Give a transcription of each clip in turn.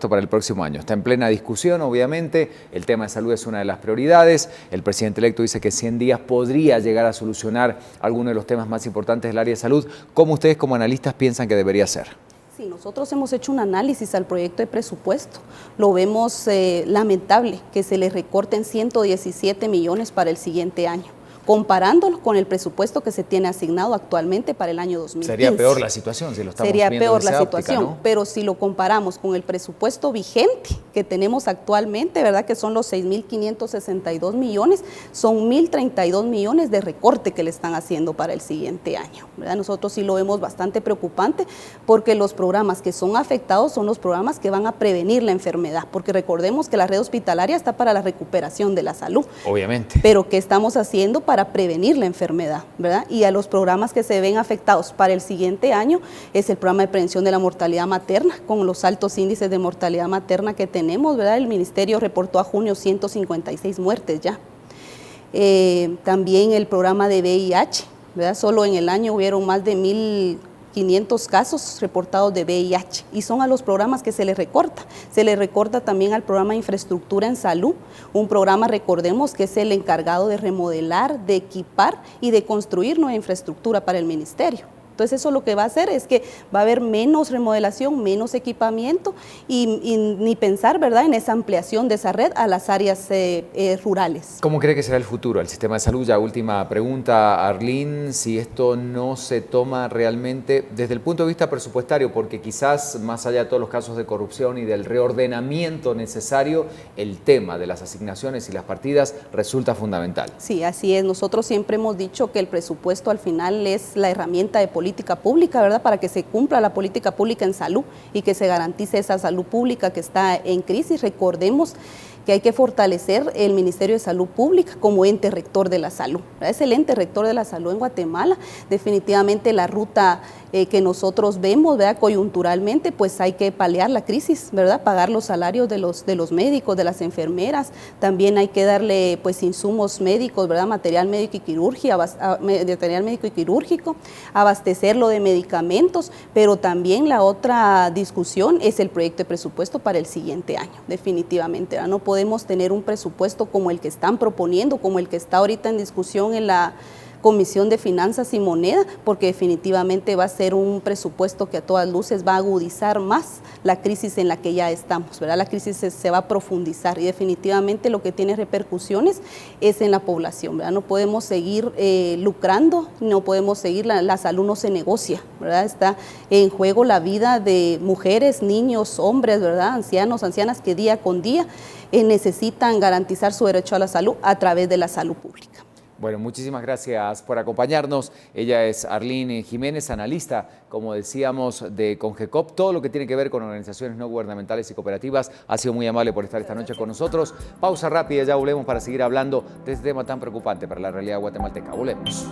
presupuesto para el próximo año. Está en plena discusión, obviamente. El tema de salud es una de las prioridades. El presidente electo dice que 100 días podría llegar a solucionar algunos de los temas más importantes del área de salud. ¿Cómo ustedes como analistas piensan que debería ser? Sí, nosotros hemos hecho un análisis al proyecto de presupuesto. Lo vemos lamentable que se le recorten 117 millones para el siguiente año, comparándolo con el presupuesto que se tiene asignado actualmente para el año 2015. Sería peor la situación si lo estamos Sería viendo peor desde la esa situación, óptica, ¿no? pero si lo comparamos con el presupuesto vigente que tenemos actualmente, ¿verdad? Que son los 6.562 millones, son 1.032 millones de recorte que le están haciendo para el siguiente año, ¿verdad? Nosotros sí lo vemos bastante preocupante porque los programas que son afectados son los programas que van a prevenir la enfermedad, porque recordemos que la red hospitalaria está para la recuperación de la salud. Obviamente. Pero ¿qué estamos haciendo para prevenir la enfermedad, ¿verdad? Y a los programas que se ven afectados para el siguiente año es el programa de prevención de la mortalidad materna, con los altos índices de mortalidad materna que tenemos, ¿verdad? El ministerio reportó a junio 156 muertes ya. También el programa de VIH, ¿verdad? Solo en el año hubieron más de 1.500 casos reportados de VIH y son a los programas que se les recorta. Se les recorta también al programa de infraestructura en salud, un programa, recordemos, que es el encargado de remodelar, de equipar y de construir nueva infraestructura para el ministerio. Entonces eso lo que va a hacer es que va a haber menos remodelación, menos equipamiento y ni pensar, ¿verdad?, en esa ampliación de esa red a las áreas rurales. ¿Cómo cree que será el futuro del sistema de salud? Ya última pregunta, Arlene, si esto no se toma realmente desde el punto de vista presupuestario, porque quizás más allá de todos los casos de corrupción y del reordenamiento necesario, el tema de las asignaciones y las partidas resulta fundamental. Sí, así es. Nosotros siempre hemos dicho que el presupuesto al final es la herramienta de política pública, ¿verdad?, para que se cumpla la política pública en salud y que se garantice esa salud pública que está en crisis. Recordemos que hay que fortalecer el Ministerio de Salud Pública como ente rector de la salud, ¿verdad? Es el ente rector de la salud en Guatemala. Definitivamente la ruta que nosotros vemos, ¿verdad?, coyunturalmente, pues hay que paliar la crisis, ¿verdad?, pagar los salarios de los médicos, de las enfermeras. También hay que darle pues insumos médicos, ¿verdad?, material médico y quirúrgico, abastecerlo de medicamentos, pero también la otra discusión es el proyecto de presupuesto para el siguiente año, definitivamente, ¿verdad? No podemos tener un presupuesto como el que están proponiendo, como el que está ahorita en discusión en la Comisión de Finanzas y Moneda, porque definitivamente va a ser un presupuesto que a todas luces va a agudizar más la crisis en la que ya estamos, ¿verdad? La crisis se va a profundizar y definitivamente lo que tiene repercusiones es en la población, ¿verdad? No podemos seguir lucrando, no podemos seguir, la salud no se negocia, ¿verdad? Está en juego la vida de mujeres, niños, hombres, ¿verdad?, ancianos, ancianas que día con día necesitan garantizar su derecho a la salud a través de la salud pública. Bueno, muchísimas gracias por acompañarnos. Ella es Arlene Jiménez, analista, como decíamos, de CONGECOP. Todo lo que tiene que ver con organizaciones no gubernamentales y cooperativas. Ha sido muy amable por estar esta noche con nosotros. Pausa rápida, ya volvemos para seguir hablando de este tema tan preocupante para la realidad guatemalteca. Volvemos.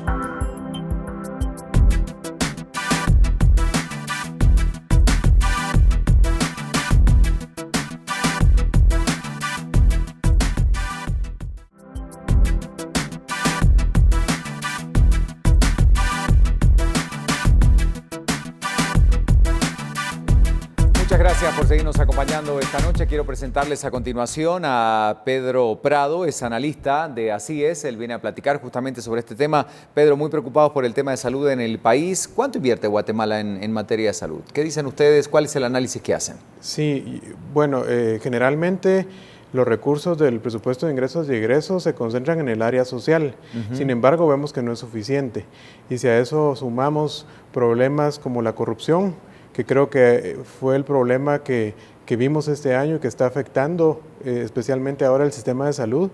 Muchas gracias por seguirnos acompañando esta noche. Quiero presentarles a continuación a Pedro Prado, es analista de Así Es. Él viene a platicar justamente sobre este tema. Pedro, muy preocupados por el tema de salud en el país. ¿Cuánto invierte Guatemala en materia de salud? ¿Qué dicen ustedes? ¿Cuál es el análisis que hacen? Sí, bueno, generalmente los recursos del presupuesto de ingresos y egresos se concentran en el área social. Sin embargo, vemos que no es suficiente. Y si a eso sumamos problemas como la corrupción, que creo que fue el problema que vimos este año y que está afectando especialmente ahora el sistema de salud,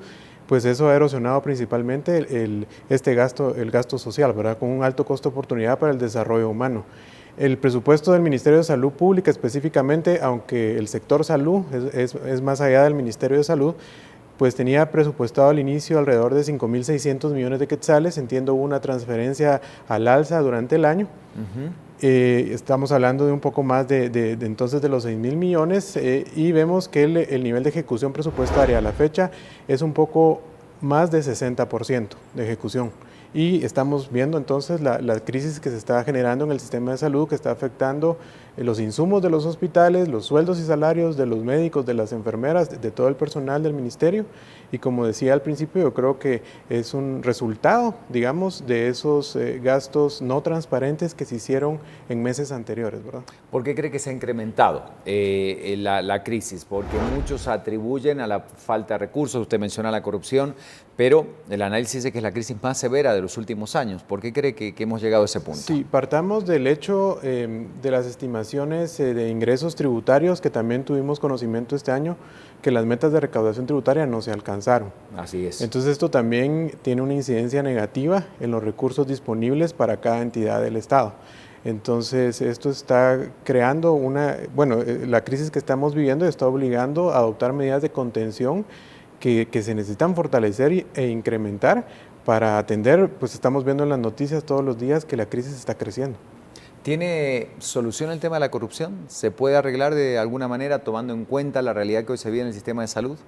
pues eso ha erosionado principalmente el gasto social, ¿verdad?, con un alto costo de oportunidad para el desarrollo humano. El presupuesto del Ministerio de Salud Pública específicamente, aunque el sector salud es más allá del Ministerio de Salud, pues tenía presupuestado al inicio alrededor de 5.600 millones de quetzales, entiendo una transferencia al alza durante el año. Estamos hablando de un poco más entonces de los 6.000 millones y vemos que el nivel de ejecución presupuestaria a la fecha es un poco más de 60% de ejecución. y estamos viendo entonces la crisis que se está generando en el sistema de salud, que está afectando los insumos de los hospitales, los sueldos y salarios de los médicos, de las enfermeras, de todo el personal del ministerio. Y como decía al principio, yo creo que es un resultado, digamos, de esos gastos no transparentes que se hicieron en meses anteriores, ¿verdad? ¿Por qué cree que se ha incrementado la crisis? Porque muchos atribuyen a la falta de recursos, usted menciona la corrupción, pero el análisis dice que es la crisis más severa de los últimos años. ¿Por qué cree que hemos llegado a ese punto? Sí, partamos del hecho de las estimaciones de ingresos tributarios, que también tuvimos conocimiento este año, que las metas de recaudación tributaria no se alcanzaron. Así es. Entonces esto también tiene una incidencia negativa en los recursos disponibles para cada entidad del Estado. Entonces esto está creando la crisis que estamos viviendo está obligando a adoptar medidas de contención que se necesitan fortalecer e incrementar para atender, pues estamos viendo en las noticias todos los días que la crisis está creciendo. ¿Tiene solución el tema de la corrupción? ¿Se puede arreglar de alguna manera tomando en cuenta la realidad que hoy se vive en el sistema de salud?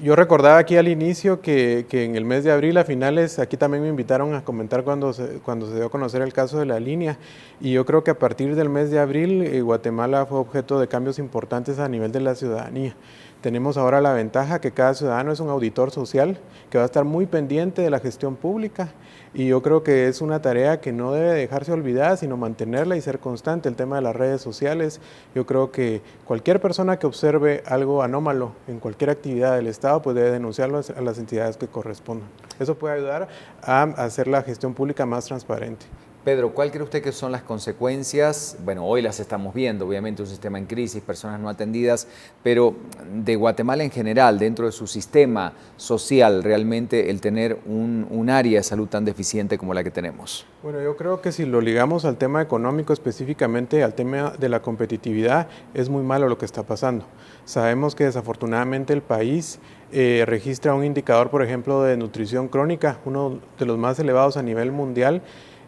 Yo recordaba aquí al inicio que en el mes de abril, a finales, aquí también me invitaron a comentar cuando se dio a conocer el caso de la línea, y yo creo que a partir del mes de abril Guatemala fue objeto de cambios importantes a nivel de la ciudadanía. Tenemos ahora la ventaja que cada ciudadano es un auditor social que va a estar muy pendiente de la gestión pública, y yo creo que es una tarea que no debe dejarse olvidada, sino mantenerla y ser constante. El tema de las redes sociales, yo creo que cualquier persona que observe algo anómalo en cualquier actividad del Estado pues debe denunciarlo a las entidades que correspondan. Eso puede ayudar a hacer la gestión pública más transparente. Pedro, ¿cuál cree usted que son las consecuencias? Bueno, hoy las estamos viendo, obviamente un sistema en crisis, personas no atendidas, pero de Guatemala en general, dentro de su sistema social, realmente el tener un área de salud tan deficiente como la que tenemos. Bueno, yo creo que si lo ligamos al tema económico, específicamente al tema de la competitividad, es muy malo lo que está pasando. Sabemos que desafortunadamente el país registra un indicador, por ejemplo, de nutrición crónica, uno de los más elevados a nivel mundial,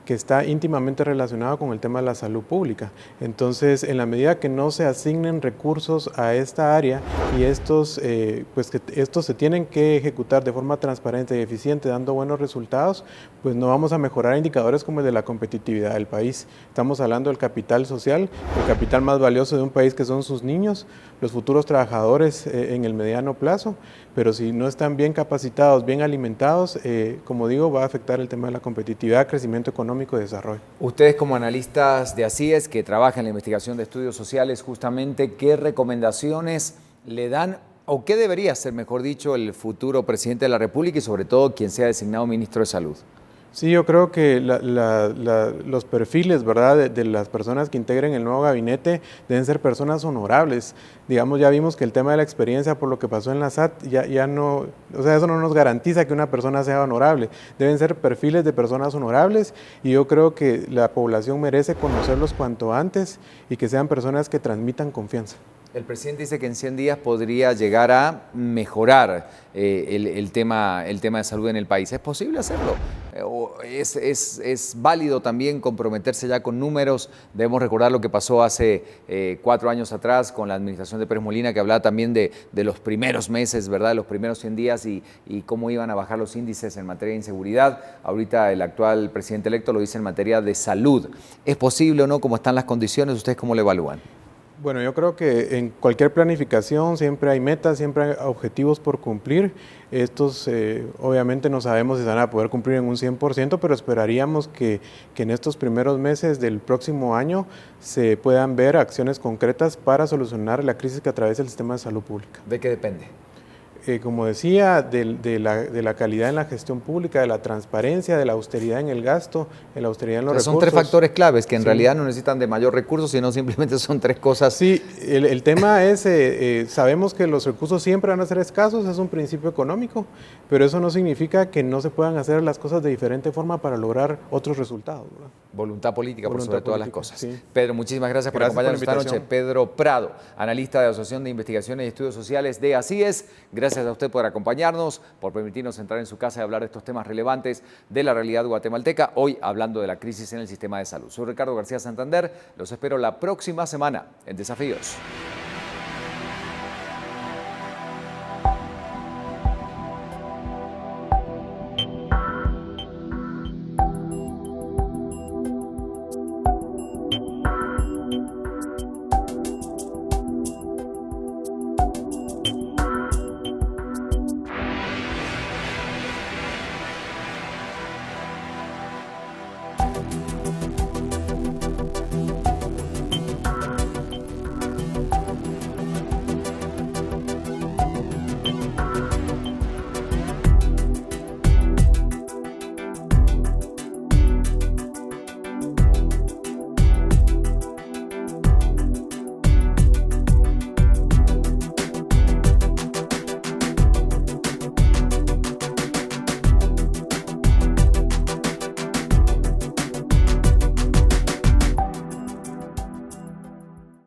que está íntimamente relacionado con el tema de la salud pública. Entonces, en la medida que no se asignen recursos a esta área y estos se tienen que ejecutar de forma transparente y eficiente, dando buenos resultados, pues no vamos a mejorar indicadores como el de la competitividad del país. Estamos hablando del capital social, el capital más valioso de un país, que son sus niños, los futuros trabajadores en el mediano plazo, pero si no están bien capacitados, bien alimentados, como digo, va a afectar el tema de la competitividad, crecimiento económico y desarrollo. Ustedes como analistas de ACIES, que trabajan en la investigación de estudios sociales, justamente, ¿qué recomendaciones le dan o qué debería hacer, mejor dicho, el futuro presidente de la República y sobre todo quien sea designado ministro de Salud? Sí, yo creo que los perfiles, ¿verdad?, de las personas que integren el nuevo gabinete deben ser personas honorables. Digamos, ya vimos que el tema de la experiencia por lo que pasó en la SAT ya no, o sea, eso no nos garantiza que una persona sea honorable. Deben ser perfiles de personas honorables y yo creo que la población merece conocerlos cuanto antes y que sean personas que transmitan confianza. El presidente dice que en 100 días podría llegar a mejorar el tema de salud en el país. ¿Es posible hacerlo? ¿Es válido también comprometerse ya con números? Debemos recordar lo que pasó hace 4 años atrás con la administración de Pérez Molina, que hablaba también de los primeros meses, ¿verdad?, de los primeros 100 días y cómo iban a bajar los índices en materia de inseguridad. Ahorita el actual presidente electo lo dice en materia de salud. ¿Es posible o no? ¿Cómo están las condiciones? ¿Ustedes cómo lo evalúan? Bueno, yo creo que en cualquier planificación siempre hay metas, siempre hay objetivos por cumplir. Estos obviamente no sabemos si se van a poder cumplir en un 100%, pero esperaríamos que en estos primeros meses del próximo año se puedan ver acciones concretas para solucionar la crisis que atraviesa el sistema de salud pública. ¿De qué depende? Como decía, de la calidad en la gestión pública, de la transparencia, de la austeridad en el gasto, de la austeridad en los recursos. Son 3 factores claves que en realidad no necesitan de mayor recursos, sino simplemente son 3 cosas. Sí, el tema es, sabemos que los recursos siempre van a ser escasos, es un principio económico, pero eso no significa que no se puedan hacer las cosas de diferente forma para lograr otros resultados, ¿verdad? Voluntad política, por sobre todas las cosas. Sí. Pedro, muchísimas gracias por acompañarnos esta noche. Pedro Prado, analista de la Asociación de Investigaciones y Estudios Sociales de ACIES. Gracias a usted por acompañarnos, por permitirnos entrar en su casa y hablar de estos temas relevantes de la realidad guatemalteca, hoy hablando de la crisis en el sistema de salud. Soy Ricardo García Santander, los espero la próxima semana en Desafíos.